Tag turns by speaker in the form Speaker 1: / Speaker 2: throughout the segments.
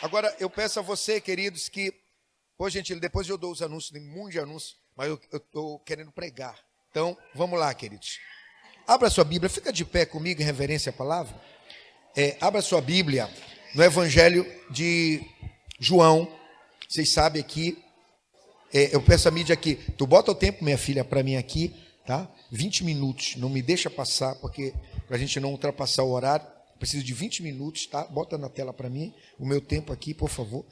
Speaker 1: Agora, eu peço a você, queridos, que, por gentileza, depois eu dou os anúncios, tem um monte de anúncios, mas eu estou querendo pregar. Então, vamos lá, queridos. Abra sua Bíblia, fica de pé comigo em reverência à palavra. Abra sua Bíblia no Evangelho de João. Vocês sabem aqui, eu peço a mídia aqui, tu bota o tempo, minha filha, para mim aqui, tá? 20 minutos, não me deixa passar, porque para a gente não ultrapassar o horário, preciso de 20 minutos, tá? Bota na tela para mim o meu tempo aqui, por favor.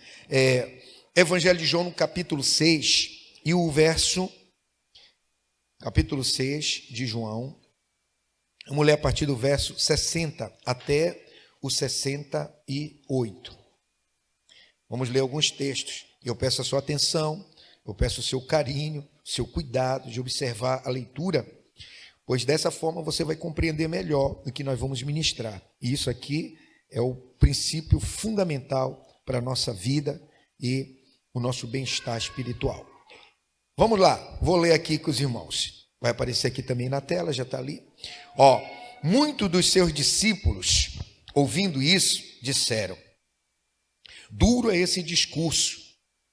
Speaker 1: Evangelho de João, no capítulo 6, e o verso, capítulo 6 de João, vamos ler a partir do verso 60 até o 68. Vamos ler alguns textos. Eu peço a sua atenção, eu peço o seu carinho, o seu cuidado de observar a leitura, pois dessa forma você vai compreender melhor o que nós vamos ministrar. E isso aqui é o princípio fundamental para a nossa vida e o nosso bem-estar espiritual. Vamos lá, vou ler aqui com os irmãos. Vai aparecer aqui também na tela, já está ali. Muitos dos seus discípulos, ouvindo isso, disseram: duro é esse discurso,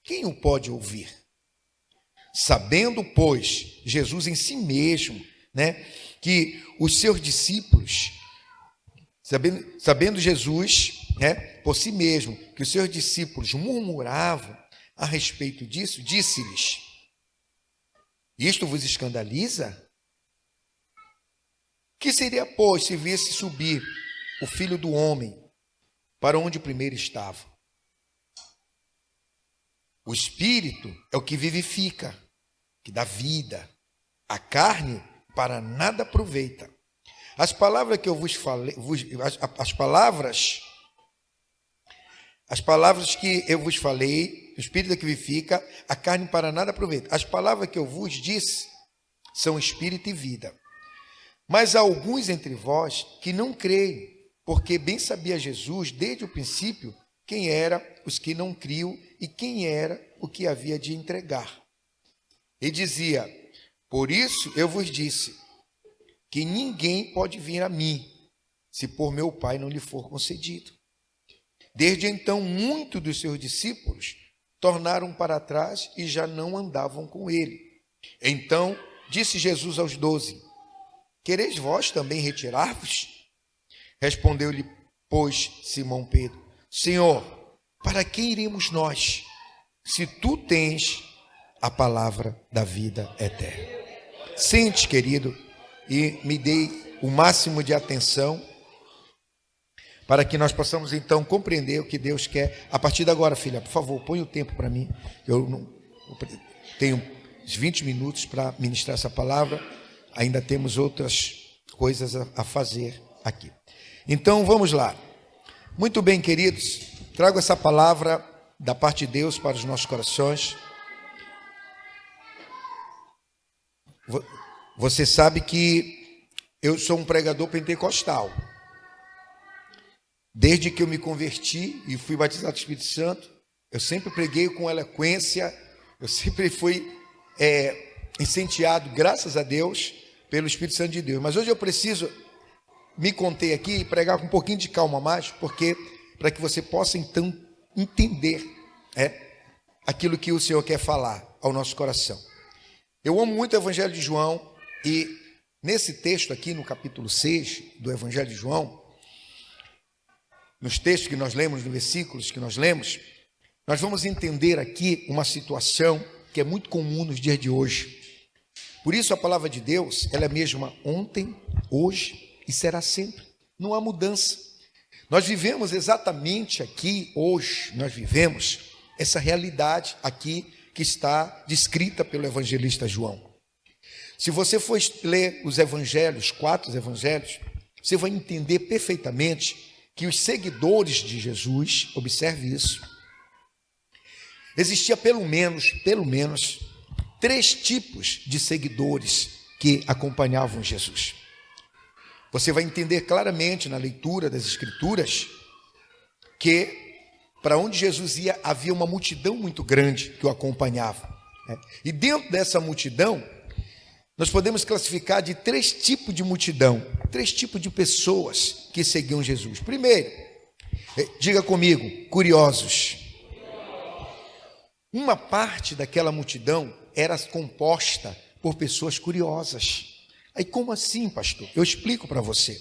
Speaker 1: quem o pode ouvir? Sabendo, pois, Jesus em si mesmo, que os seus discípulos, sabendo Jesus, por si mesmo, que os seus discípulos murmuravam a respeito disso, disse-lhes: isto vos escandaliza? Que seria, pois, se visse subir o Filho do Homem para onde primeiro estava? O Espírito é o que vivifica, que dá vida. A carne para nada aproveita. As palavras que eu vos falei, as palavras que eu vos falei, o Espírito é que vivifica, a carne para nada aproveita. As palavras que eu vos disse são Espírito e vida. Mas há alguns entre vós que não creem, porque bem sabia Jesus desde o princípio quem era os que não criam e quem era o que havia de entregar. E dizia: por isso eu vos disse que ninguém pode vir a mim, se por meu Pai não lhe for concedido. Desde então, muitos dos seus discípulos tornaram para trás e já não andavam com ele. Então disse Jesus aos 12: quereis vós também retirar-vos? Respondeu-lhe, pois, Simão Pedro: Senhor, para quem iremos nós, se tu tens a palavra da vida eterna? Sente, querido, e me dê o máximo de atenção para que nós possamos então compreender o que Deus quer. A partir de agora, filha, por favor, põe o tempo para mim. Eu tenho 20 minutos para ministrar essa palavra. Ainda temos outras coisas a fazer aqui. Então, vamos lá. Muito bem, queridos, trago essa palavra da parte de Deus para os nossos corações. Você sabe que eu sou um pregador pentecostal. Desde que eu me converti e fui batizado do Espírito Santo, eu sempre preguei com eloquência, eu sempre fui incendiado, graças a Deus, pelo Espírito Santo de Deus. Mas hoje eu preciso me conter aqui e pregar com um pouquinho de calma mais, porque para que você possa então entender aquilo que o Senhor quer falar ao nosso coração. Eu amo muito o Evangelho de João e nesse texto aqui, no capítulo 6 do Evangelho de João, nos textos que nós lemos, nos versículos que nós lemos, nós vamos entender aqui uma situação que é muito comum nos dias de hoje. Por isso a palavra de Deus, ela é a mesma ontem, hoje e será sempre. Não há mudança. Nós vivemos exatamente aqui, hoje, nós vivemos essa realidade aqui que está descrita pelo evangelista João. Se você for ler os evangelhos, 4 evangelhos, você vai entender perfeitamente que os seguidores de Jesus, observe isso, existia pelo menos 3 tipos de seguidores que acompanhavam Jesus. Você vai entender claramente na leitura das Escrituras que para onde Jesus ia havia uma multidão muito grande que o acompanhava. E dentro dessa multidão, nós podemos classificar de 3 tipos de multidão, 3 tipos de pessoas que seguiam Jesus. Primeiro, Diga comigo, curiosos. Uma parte daquela multidão era composta por pessoas curiosas. Aí como assim, pastor? Eu explico para você.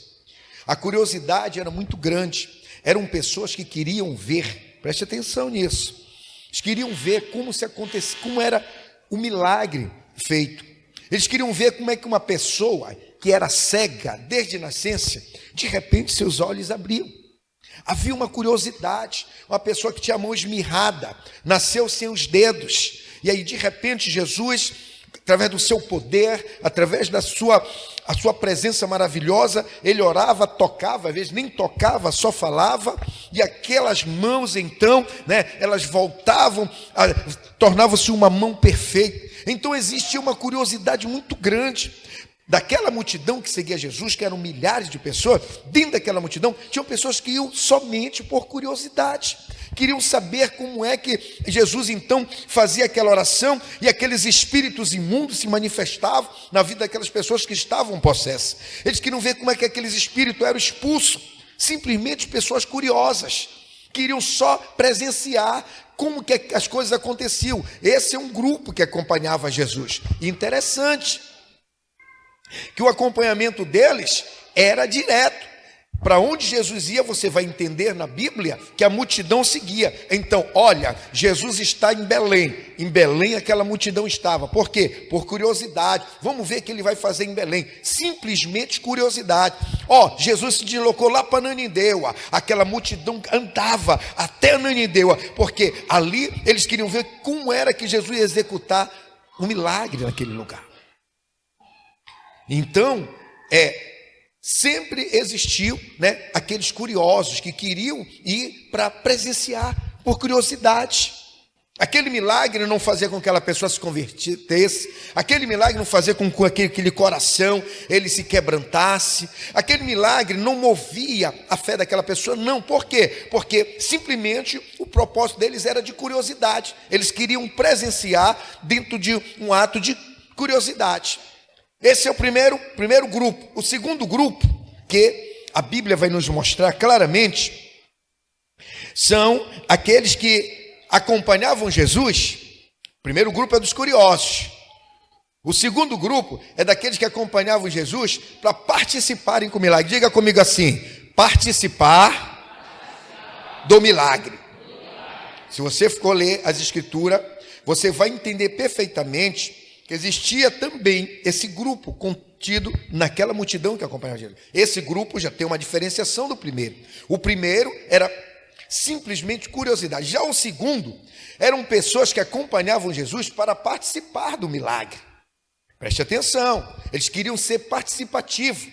Speaker 1: A curiosidade era muito grande. Eram pessoas que queriam ver, preste atenção nisso. Eles queriam ver como era o milagre feito. Eles queriam ver como é que uma pessoa que era cega desde nascença, de repente seus olhos abriam. Havia uma curiosidade, uma pessoa que tinha a mão esmirrada, nasceu sem os dedos, e aí de repente Jesus, através do seu poder, através da sua presença maravilhosa, ele orava, tocava, às vezes nem tocava, só falava, e aquelas mãos então, elas voltavam, tornavam-se uma mão perfeita. Então existia uma curiosidade muito grande. Daquela multidão que seguia Jesus, que eram milhares de pessoas, dentro daquela multidão, tinham pessoas que iam somente por curiosidade, queriam saber como é que Jesus então fazia aquela oração, e aqueles espíritos imundos se manifestavam na vida daquelas pessoas que estavam possessas. Eles queriam ver como é que aqueles espíritos eram expulsos, simplesmente pessoas curiosas, queriam só presenciar como que as coisas aconteciam. Esse é um grupo que acompanhava Jesus. Interessante que o acompanhamento deles era direto. Para onde Jesus ia, você vai entender na Bíblia que a multidão seguia. Então, olha, Jesus está em Belém. Em Belém aquela multidão estava. Por quê? Por curiosidade. Vamos ver o que ele vai fazer em Belém. Simplesmente curiosidade. Jesus se deslocou lá para Ananindeua. Aquela multidão andava até Ananindeua, porque ali eles queriam ver como era que Jesus ia executar um milagre naquele lugar. Então, sempre existiu, aqueles curiosos que queriam ir para presenciar por curiosidade. Aquele milagre não fazia com que aquela pessoa se convertesse, aquele milagre não fazia com que aquele coração ele se quebrantasse, aquele milagre não movia a fé daquela pessoa, não. Por quê? Porque simplesmente o propósito deles era de curiosidade. Eles queriam presenciar dentro de um ato de curiosidade. Esse é o primeiro grupo. O segundo grupo, que a Bíblia vai nos mostrar claramente, são aqueles que acompanhavam Jesus. O primeiro grupo é dos curiosos. O segundo grupo é daqueles que acompanhavam Jesus para participarem com o milagre. Diga comigo assim: participar do milagre. Se você for ler as Escrituras, você vai entender perfeitamente que existia também esse grupo contido naquela multidão que acompanhava Jesus. Esse grupo já tem uma diferenciação do primeiro. O primeiro era simplesmente curiosidade. Já o segundo eram pessoas que acompanhavam Jesus para participar do milagre. Preste atenção, eles queriam ser participativos.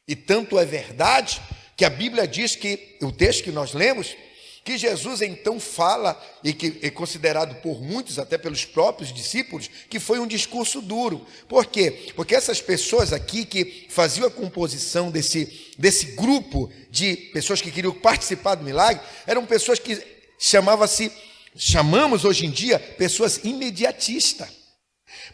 Speaker 1: E tanto é verdade que a Bíblia diz que, o texto que nós lemos, que Jesus então fala, e que é considerado por muitos, até pelos próprios discípulos, que foi um discurso duro. Por quê? Porque essas pessoas aqui que faziam a composição desse grupo de pessoas que queriam participar do milagre, eram pessoas que chamamos hoje em dia pessoas imediatistas.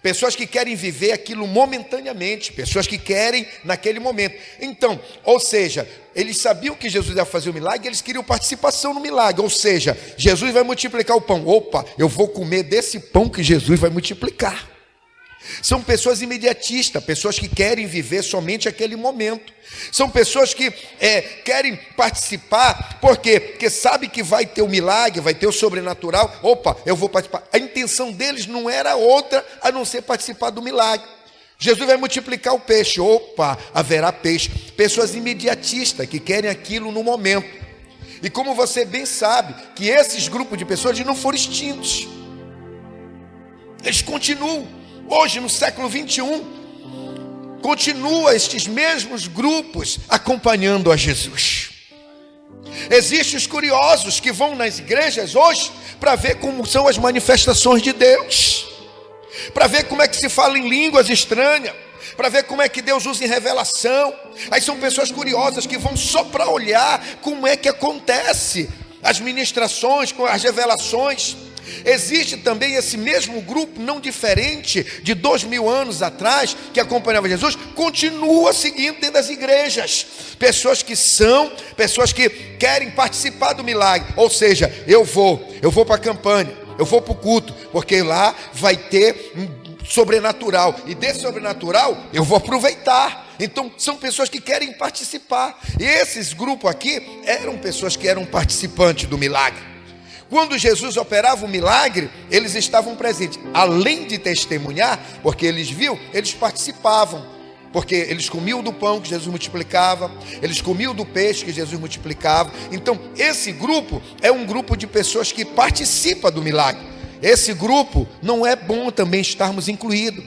Speaker 1: Pessoas que querem viver aquilo momentaneamente, pessoas que querem naquele momento. Então, ou seja, eles sabiam que Jesus ia fazer o milagre, eles queriam participação no milagre. Ou seja, Jesus vai multiplicar o pão. Opa, eu vou comer desse pão que Jesus vai multiplicar. São pessoas imediatistas, pessoas que querem viver somente aquele momento. São pessoas que querem participar, por quê? Porque sabe que vai ter o milagre, vai ter o sobrenatural. Opa, eu vou participar. A intenção deles não era outra a não ser participar do milagre. Jesus vai multiplicar o peixe. Opa, haverá peixe. Pessoas imediatistas que querem aquilo no momento. E como você bem sabe, que esses grupos de pessoas não foram extintos. Eles continuam. Hoje, no século 21, continua estes mesmos grupos acompanhando a Jesus. Existem os curiosos que vão nas igrejas hoje para ver como são as manifestações de Deus, para ver como é que se fala em línguas estranhas, para ver como é que Deus usa em revelação. Aí são pessoas curiosas que vão só para olhar como é que acontece as ministrações, com as revelações. Existe também esse mesmo grupo, não diferente de 2000 anos atrás, que acompanhava Jesus, continua seguindo dentro das igrejas. Pessoas que querem participar do milagre. Ou seja, eu vou para a campanha, eu vou para o culto, porque lá vai ter sobrenatural, e desse sobrenatural eu vou aproveitar. Então são pessoas que querem participar. E esses grupos aqui eram pessoas que eram participantes do milagre. Quando Jesus operava o milagre, eles estavam presentes, além de testemunhar, porque eles viam, eles participavam, porque eles comiam do pão que Jesus multiplicava, eles comiam do peixe que Jesus multiplicava. Então esse grupo é um grupo de pessoas que participa do milagre. Esse grupo não é bom também estarmos incluídos.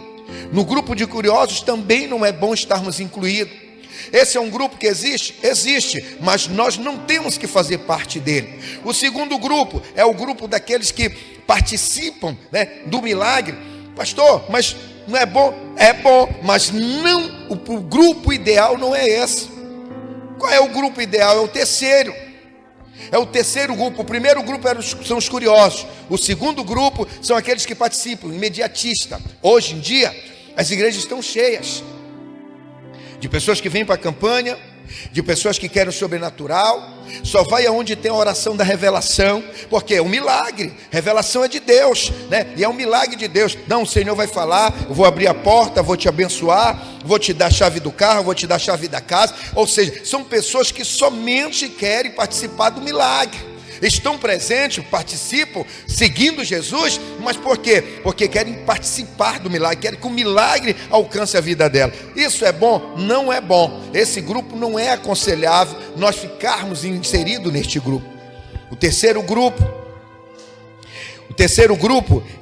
Speaker 1: No grupo de curiosos também não é bom estarmos incluídos. Esse é um grupo que existe, mas nós não temos que fazer parte dele. O segundo grupo é o grupo daqueles que participam, né, do milagre. Pastor, mas não é bom? É bom, mas não, o grupo ideal não é esse. Qual é o grupo ideal? É o terceiro. É o terceiro grupo. O primeiro grupo são os curiosos. O segundo grupo são aqueles que participam, imediatista. Hoje em dia, as igrejas estão cheias de pessoas que vêm para a campanha, de pessoas que querem o sobrenatural. Só vai aonde tem a oração da revelação, porque é um milagre. Revelação é de Deus, né? E é um milagre de Deus. Não, o Senhor vai falar, eu vou abrir a porta, vou te abençoar, vou te dar a chave do carro, vou te dar a chave da casa. Ou seja, são pessoas que somente querem participar do milagre. Estão presentes, participam, seguindo Jesus, mas por quê? Porque querem participar do milagre, querem que o milagre alcance a vida dela. Isso é bom? Não é bom. Esse grupo não é aconselhável nós ficarmos inseridos neste grupo. O terceiro grupo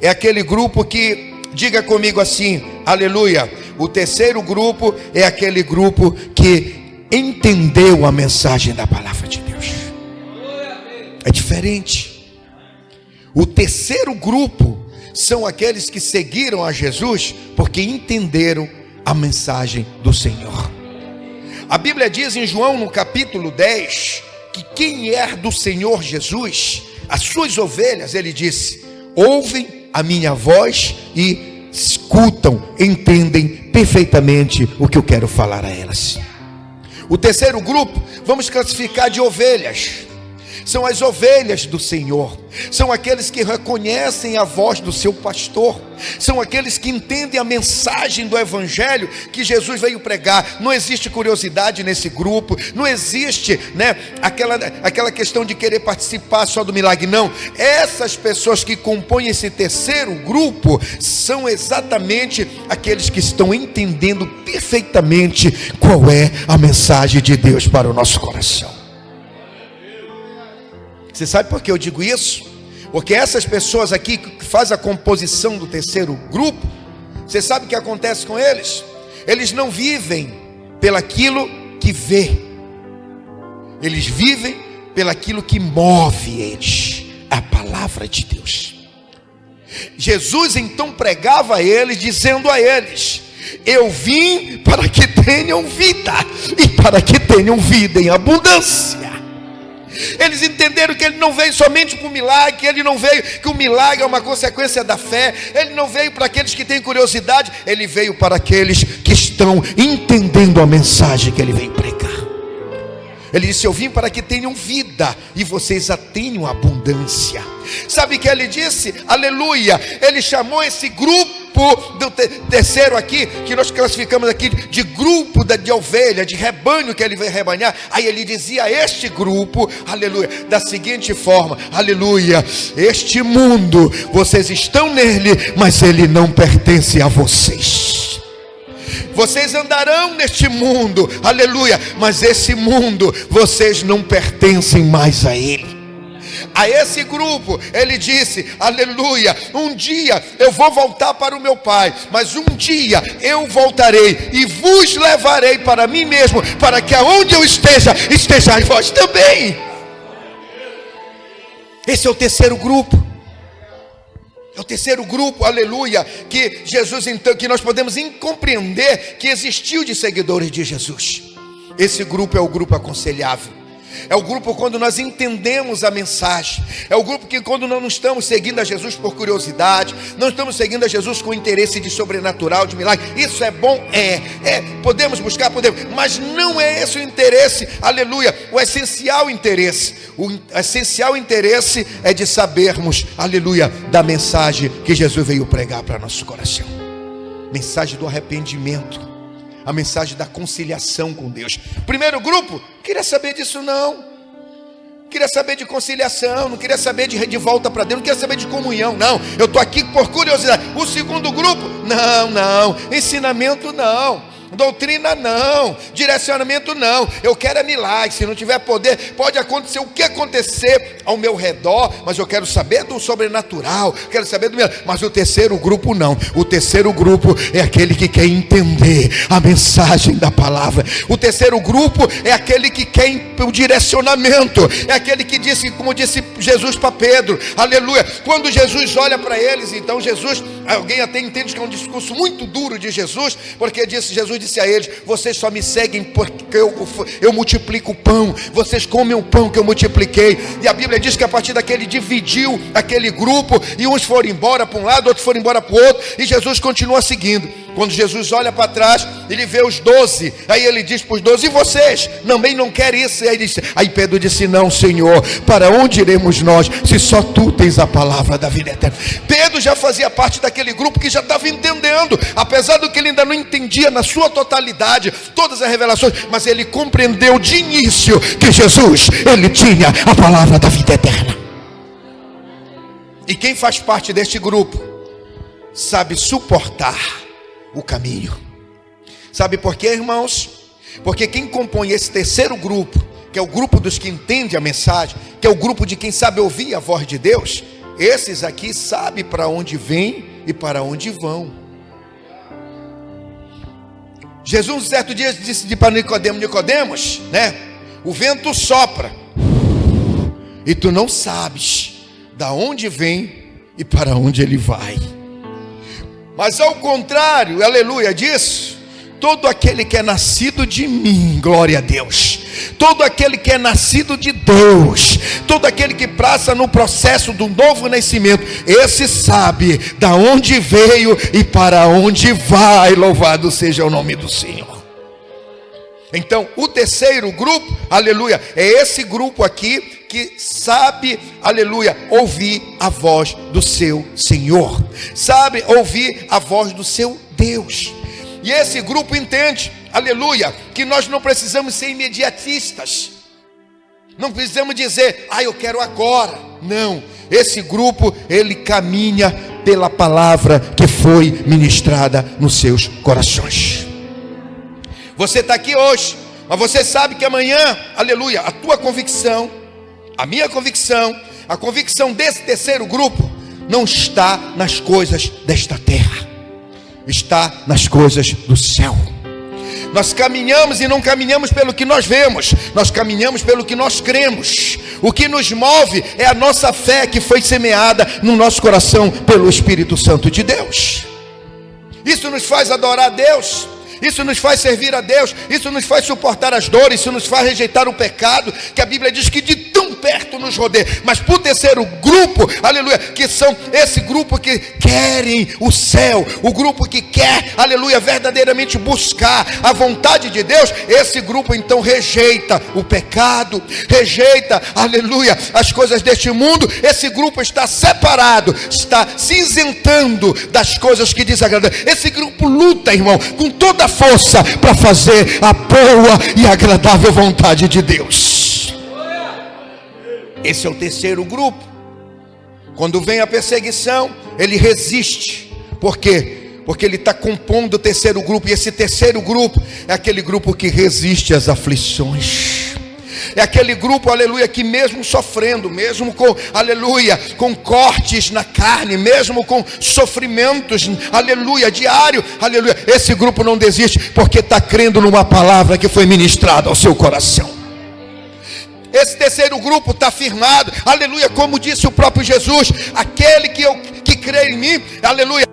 Speaker 1: é aquele grupo que, diga comigo assim, aleluia. O terceiro grupo é aquele grupo que entendeu a mensagem da palavra de Deus. É diferente. O terceiro grupo são aqueles que seguiram a Jesus porque entenderam a mensagem do Senhor. A Bíblia diz em João no capítulo 10 que quem é do Senhor Jesus, as suas ovelhas, ele disse, ouvem a minha voz e escutam, entendem perfeitamente o que eu quero falar a elas. O terceiro grupo vamos classificar de ovelhas. São as ovelhas do Senhor, são aqueles que reconhecem a voz do seu pastor, são aqueles que entendem a mensagem do Evangelho que Jesus veio pregar. Não existe curiosidade nesse grupo, não existe, né, aquela questão de querer participar só do milagre, não. Essas pessoas que compõem esse terceiro grupo são exatamente aqueles que estão entendendo perfeitamente qual é a mensagem de Deus para o nosso coração. Você sabe por que eu digo isso? Porque essas pessoas aqui que fazem a composição do terceiro grupo, você sabe o que acontece com eles? Eles não vivem pelaquilo que vê, eles vivem pelaquilo que move eles, a palavra de Deus. Jesus então pregava a eles, dizendo a eles, eu vim para que tenham vida, e para que tenham vida em abundância. Eles entenderam que ele não veio somente para o milagre, que ele não veio, que o milagre é uma consequência da fé. Ele não veio para aqueles que têm curiosidade, ele veio para aqueles que estão entendendo a mensagem que ele veio pregar. Ele disse, eu vim para que tenham vida, e vocês a tenham abundância. Sabe o que ele disse? Aleluia. Ele chamou esse grupo do terceiro aqui, que nós classificamos aqui de grupo de ovelha, de rebanho que ele veio rebanhar. Aí ele dizia a este grupo, aleluia, da seguinte forma, aleluia, este mundo, vocês estão nele, mas ele não pertence a vocês. Vocês andarão neste mundo, aleluia, mas esse mundo, vocês não pertencem mais a ele. A esse grupo ele disse, aleluia, um dia eu vou voltar para o meu Pai, mas um dia eu voltarei e vos levarei para mim mesmo, para que aonde eu estejais vós também. Esse é o terceiro grupo. É o terceiro grupo, aleluia, que Jesus então, que nós podemos compreender que existiu de seguidores de Jesus. Esse grupo é o grupo aconselhável. É o grupo quando nós entendemos a mensagem. É o grupo que quando não estamos seguindo a Jesus por curiosidade, não estamos seguindo a Jesus com interesse de sobrenatural, de milagre. Isso é bom? Podemos buscar, podemos, mas não é esse o interesse, aleluia, o essencial interesse. O essencial interesse é de sabermos, aleluia, da mensagem que Jesus veio pregar para nosso coração. Mensagem do arrependimento, a mensagem da conciliação com Deus. Primeiro grupo, não queria saber disso não. Queria saber de conciliação, não queria saber de volta para Deus, não queria saber de comunhão, não. Eu estou aqui por curiosidade. O segundo grupo, não. Ensinamento não. Doutrina não, direcionamento não. Eu quero é milagre. Se não tiver poder, pode acontecer o que acontecer ao meu redor, mas eu quero saber do sobrenatural, quero saber do milagre. Mas o terceiro grupo não. O terceiro grupo é aquele que quer entender a mensagem da palavra. O terceiro grupo é aquele que quer o direcionamento. É aquele que disse, como disse Jesus para Pedro, aleluia, quando Jesus olha para eles, então Jesus, alguém até entende que é um discurso muito duro de Jesus, porque Jesus disse a eles: vocês só me seguem porque eu multiplico o pão, vocês comem o pão que eu multipliquei. E a Bíblia diz que a partir daquele dividiu aquele grupo, e uns foram embora para um lado, outros foram embora para o outro, e Jesus continua seguindo. Quando Jesus olha para trás, ele vê os 12, aí ele diz para os 12: e vocês também não querem isso? Aí Pedro disse: não, Senhor, para onde iremos nós, se só tu tens a palavra da vida eterna? Pedro já fazia parte daquele grupo que já estava entendendo, apesar do que ele ainda não entendia na sua totalidade, todas as revelações, mas ele compreendeu de início que Jesus, ele tinha a palavra da vida eterna. E quem faz parte deste grupo sabe suportar o caminho. Sabe por quê, irmãos? Porque quem compõe esse terceiro grupo, que é o grupo dos que entendem a mensagem, que é o grupo de quem sabe ouvir a voz de Deus, esses aqui sabem para onde vêm e para onde vão. Jesus um certo dia disse para Nicodemos, né? O vento sopra e tu não sabes da onde vem e para onde ele vai. Mas ao contrário, aleluia, disso, todo aquele que é nascido de mim, glória a Deus, todo aquele que é nascido de Deus, todo aquele que passa no processo do novo nascimento, esse sabe da onde veio e para onde vai. Louvado seja o nome do Senhor. Então, o terceiro grupo, aleluia, é esse grupo aqui que sabe, aleluia, ouvir a voz do seu Senhor, sabe ouvir a voz do seu Deus. E esse grupo entende, aleluia, que nós não precisamos ser imediatistas, não precisamos dizer: eu quero agora. Não, esse grupo, ele caminha pela palavra que foi ministrada nos seus corações. Você está aqui hoje, mas você sabe que amanhã, aleluia, a tua convicção, a minha convicção, a convicção desse terceiro grupo não está nas coisas desta terra, está nas coisas do céu. Nós caminhamos e não caminhamos pelo que nós vemos, nós caminhamos pelo que nós cremos. O que nos move é a nossa fé que foi semeada no nosso coração pelo Espírito Santo de Deus. Isso nos faz adorar a Deus, isso nos faz servir a Deus, isso nos faz suportar as dores, isso nos faz rejeitar o pecado, que a Bíblia diz que de tão perto nos rodeia. Mas para o terceiro grupo, aleluia, que são esse grupo que querem o céu, o grupo que quer, aleluia, verdadeiramente buscar a vontade de Deus, esse grupo então rejeita o pecado, rejeita, aleluia, as coisas deste mundo. Esse grupo está separado, está se isentando das coisas que desagradam. Esse grupo luta, irmão, com toda a força para fazer a boa e agradável vontade de Deus. Esse é o terceiro grupo. Quando vem a perseguição, ele resiste. Por quê? Porque ele está compondo o terceiro grupo. E esse terceiro grupo é aquele grupo que resiste às aflições. É aquele grupo, aleluia, que mesmo sofrendo, mesmo com, aleluia, com cortes na carne, mesmo com sofrimentos, aleluia, diário, aleluia, esse grupo não desiste, porque está crendo numa palavra que foi ministrada ao seu coração. Esse terceiro grupo está firmado, aleluia, como disse o próprio Jesus: aquele que crê em mim, aleluia,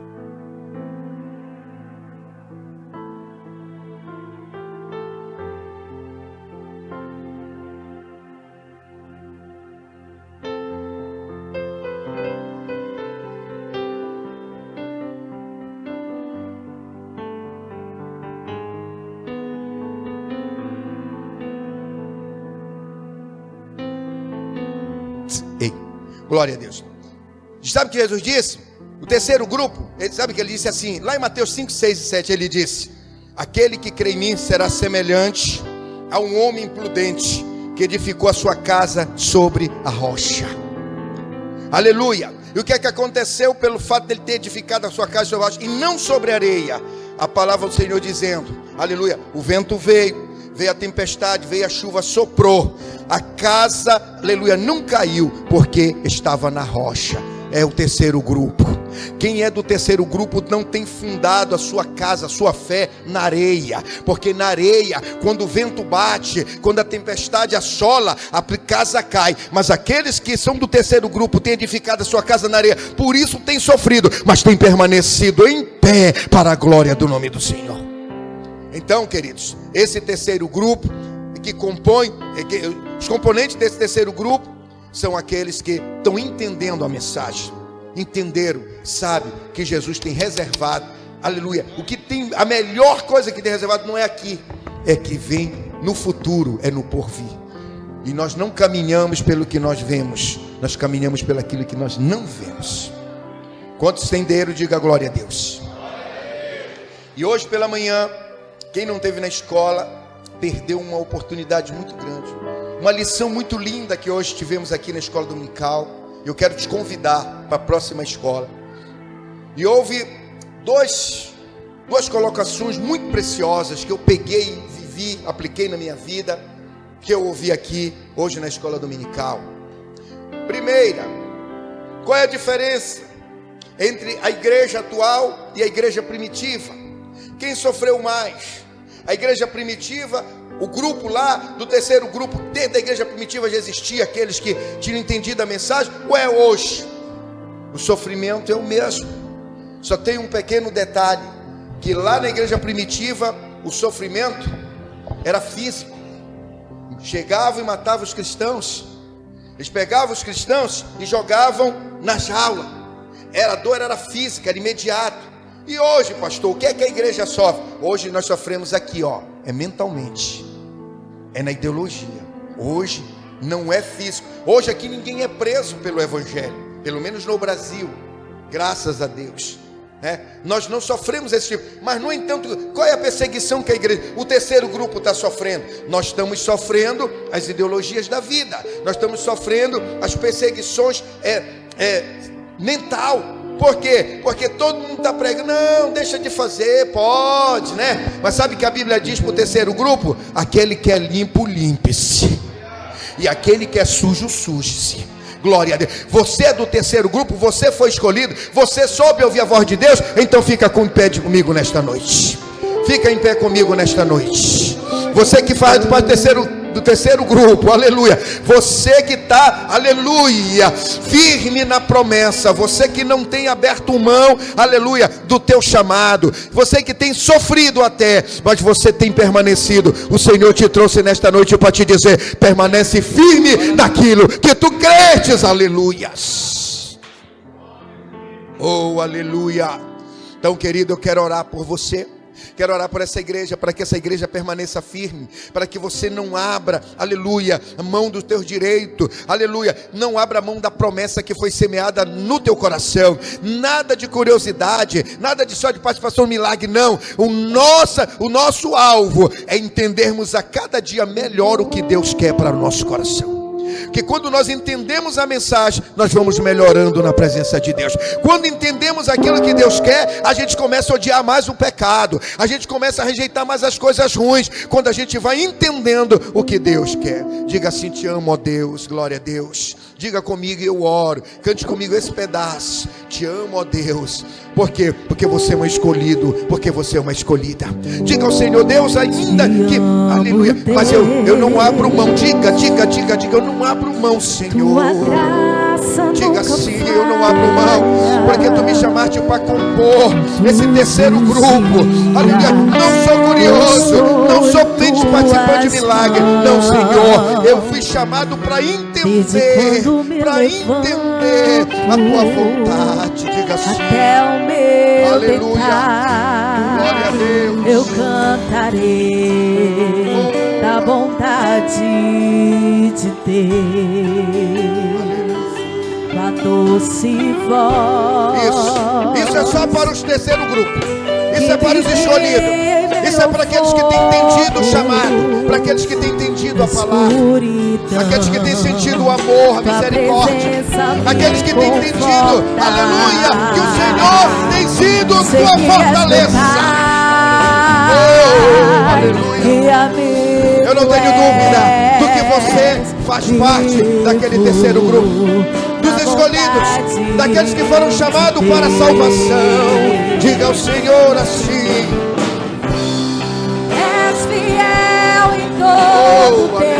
Speaker 1: Ei, glória a Deus. Sabe o que Jesus disse? O terceiro grupo, sabe que ele disse assim, lá em Mateus 5, 6 e 7, ele disse: aquele que crê em mim será semelhante a um homem imprudente que edificou a sua casa sobre a rocha. Aleluia. E o que é que aconteceu pelo fato de ele ter edificado a sua casa sobre a rocha e não sobre a areia? A palavra do Senhor dizendo, aleluia, o vento veio a tempestade, veio a chuva, soprou, a casa, aleluia, não caiu, porque estava na rocha. É o terceiro grupo. Quem é do terceiro grupo não tem fundado a sua casa, a sua fé na areia, porque na areia, quando o vento bate, quando a tempestade assola, a casa cai. Mas aqueles que são do terceiro grupo têm edificado a sua casa na areia, por isso têm sofrido, mas têm permanecido em pé para a glória do nome do Senhor. Então, queridos, esse terceiro grupo que compõe, os componentes desse terceiro grupo são aqueles que estão entendendo a mensagem, entenderam, sabem que Jesus tem reservado, aleluia, o que tem, a melhor coisa que tem reservado não é aqui, é que vem no futuro, é no porvir. E nós não caminhamos pelo que nós vemos, nós caminhamos pelo aquilo que nós não vemos. Quantos entenderam, diga glória a Deus. E hoje pela manhã, quem não esteve na escola, perdeu uma oportunidade muito grande, uma lição muito linda que hoje tivemos aqui na escola dominical. Eu quero te convidar para a próxima escola. E houve duas colocações muito preciosas que eu peguei, vivi, apliquei na minha vida, que eu ouvi aqui hoje na escola dominical. Primeira, qual é a diferença entre a igreja atual e a igreja primitiva? Quem sofreu mais? A igreja primitiva, o grupo lá do terceiro grupo, desde a igreja primitiva já existia aqueles que tinham entendido a mensagem, ou é hoje? O sofrimento é o mesmo, só tem um pequeno detalhe, que lá na igreja primitiva o sofrimento era físico. Chegavam e matavam os cristãos, eles pegavam os cristãos e jogavam na jaula, a dor era física, era imediato. E hoje, pastor, o que é que a igreja sofre? Hoje nós sofremos aqui, é mentalmente, é na ideologia. Hoje não é físico. Hoje aqui ninguém é preso pelo evangelho, pelo menos no Brasil, graças a Deus, nós não sofremos esse tipo. Mas no entanto, qual é a perseguição que a igreja, o terceiro grupo está sofrendo? Nós estamos sofrendo as ideologias da vida, nós estamos sofrendo as perseguições mental. Por quê? Porque todo mundo está pregando, não, deixa de fazer, pode, Mas sabe que a Bíblia diz para o terceiro grupo? Aquele que é limpo, limpe-se, e aquele que é sujo, suje-se. Glória a Deus. Você é do terceiro grupo, você foi escolhido, você soube ouvir a voz de Deus, então fica com pé comigo nesta noite. Fica em pé comigo nesta noite. Você que faz parte do terceiro grupo, aleluia. Você que está, aleluia, firme na promessa. Você que não tem aberto mão, aleluia, do teu chamado. Você que tem sofrido até, mas você tem permanecido. O Senhor te trouxe nesta noite para te dizer: permanece firme naquilo que tu credes, aleluias. Oh, aleluia. Então, querido, eu quero orar por você. Quero orar por essa igreja, para que essa igreja permaneça firme, para que você não abra, aleluia, a mão do teu direito, aleluia, não abra a mão da promessa que foi semeada no teu coração. Nada de curiosidade, nada de só de participação no milagre, não. O nosso alvo é entendermos a cada dia melhor o que Deus quer para o nosso coração. Que quando nós entendemos a mensagem, nós vamos melhorando na presença de Deus. Quando entendemos aquilo que Deus quer, a gente começa a odiar mais o pecado, a gente começa a rejeitar mais as coisas ruins, quando a gente vai entendendo o que Deus quer. Diga assim: te amo, ó Deus, glória a Deus. Diga comigo, eu oro. Cante comigo esse pedaço: te amo, ó Deus. Por quê? Porque você é um escolhido, porque você é uma escolhida. Diga ao Senhor: Deus, ainda que, aleluia, mas eu não abro mão. Diga, eu não abro mão, Senhor. Diga assim: eu não abro mão, porque tu me chamaste para compor esse terceiro grupo, aleluia. Não sou curioso, não sou mente participante de milagre, não, Senhor. Eu fui chamado para entender a tua vontade. Diga assim:
Speaker 2: até o meu
Speaker 1: aleluia,
Speaker 2: deitar,
Speaker 1: glória a Deus.
Speaker 2: eu cantarei da bondade de Deus.
Speaker 1: Aleluia.
Speaker 2: doce voz.
Speaker 1: Isso é só para os terceiro grupo. Isso é para os escolhidos. Isso é para aqueles que têm entendido o chamado, para aqueles que têm entendido a palavra, aqueles que têm sentido o amor, a misericórdia, aqueles que têm entendido, aleluia, que o Senhor tem sido tua fortaleza. Oh, aleluia. Eu não tenho dúvida do que você faz parte daquele terceiro grupo, dos escolhidos, daqueles que foram chamados para a salvação. Diga ao Senhor assim:
Speaker 2: és fiel em todo tempo.